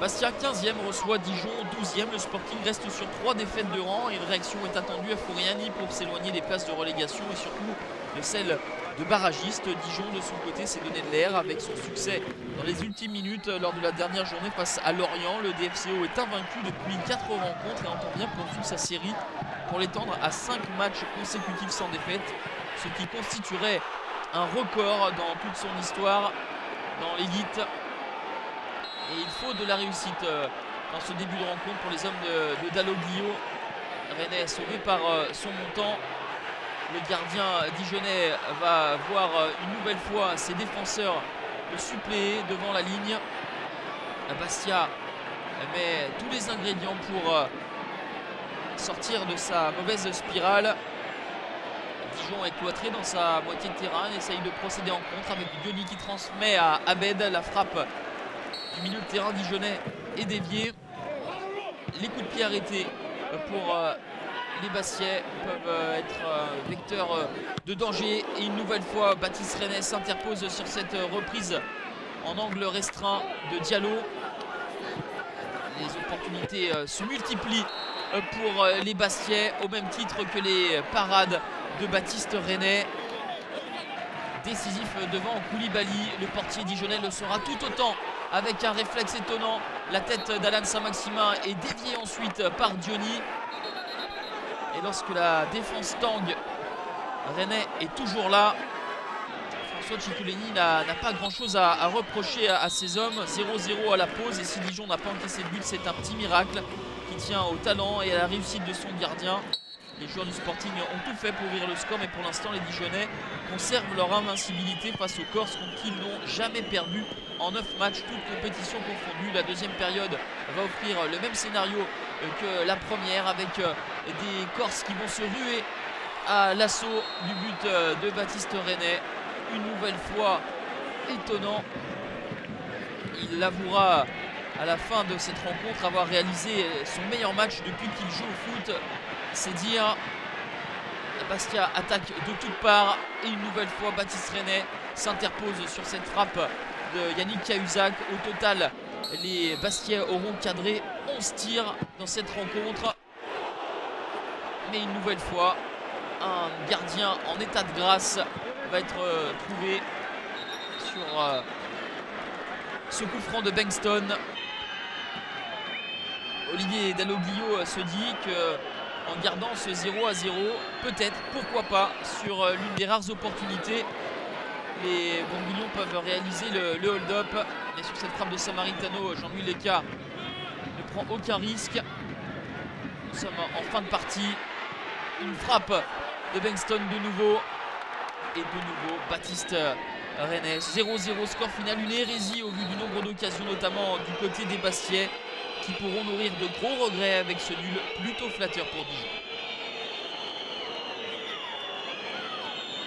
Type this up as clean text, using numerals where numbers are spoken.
Bastia 15e reçoit Dijon 12e. Le Sporting reste sur 3 défaites de rang et une réaction est attendue à Foriani pour s'éloigner des places de relégation et surtout de celle de barragiste. Dijon de son côté s'est donné de l'air avec son succès dans les ultimes minutes lors de la dernière journée face à Lorient. Le DFCO est invaincu depuis 4 rencontres et entend bien poursuivre sa série pour l'étendre à 5 matchs consécutifs sans défaite, ce qui constituerait un record dans toute son histoire dans l'élite. Et il faut de la réussite dans ce début de rencontre pour les hommes de Dalloglio. Rennais est sauvé par son montant. Le gardien dijonnais va voir une nouvelle fois ses défenseurs suppléer devant la ligne. Bastia met tous les ingrédients pour sortir de sa mauvaise spirale. Dijon est cloîtré dans sa moitié de terrain et essaye de procéder en contre avec Diony qui transmet à Abed. La frappe du milieu de terrain dijonnais est déviée. Les coups de pied arrêtés pour les Bastiais peuvent être vecteurs de danger. Et une nouvelle fois, Baptiste Rennais s'interpose sur cette reprise en angle restreint de Diallo. Les opportunités se multiplient pour les Bastiais au même titre que les parades de Baptiste Rennais. Décisif devant Koulibaly, le portier dijonnais le sera tout autant avec un réflexe étonnant. La tête d'Alan Saint-Maximin est déviée ensuite par Diony. Et lorsque la défense tangue, Rennais est toujours là. François Cipollini n'a pas grand chose à reprocher à ses hommes. 0-0 à la pause et si Dijon n'a pas encaissé de but, c'est un petit miracle qui tient au talent et à la réussite de son gardien. Les joueurs du Sporting ont tout fait pour ouvrir le score, mais pour l'instant les Dijonnais conservent leur invincibilité face aux Corses contre qui ils n'ont jamais perdu en 9 matchs, toutes compétitions confondues. La deuxième période va offrir le même scénario que la première, avec des Corses qui vont se ruer à l'assaut du but de Baptiste Rennais. Une nouvelle fois étonnant. Il l'avouera à la fin de cette rencontre avoir réalisé son meilleur match depuis qu'il joue au foot. C'est dire. Bastia attaque de toutes parts et une nouvelle fois Baptiste Rennais s'interpose sur cette frappe de Yannick Cahuzac. Au total, les Bastiais auront cadré 11 tirs dans cette rencontre. Mais une nouvelle fois, un gardien en état de grâce va être trouvé sur ce coup franc de Bengtsson. Olivier Dalloglio se dit que en gardant ce 0-0, peut-être, pourquoi pas, sur l'une des rares opportunités, les Bourguignons peuvent réaliser le hold-up. Mais sur cette frappe de Samaritano, Jean-Louis Leca ne prend aucun risque. Nous sommes en fin de partie. Une frappe de Bengtsson de nouveau. Et de nouveau, Baptiste Rennais. 0-0 score final, une hérésie au vu du nombre d'occasions, notamment du côté des Bastiais, qui pourront nourrir de gros regrets avec ce nul plutôt flatteur pour Dijon.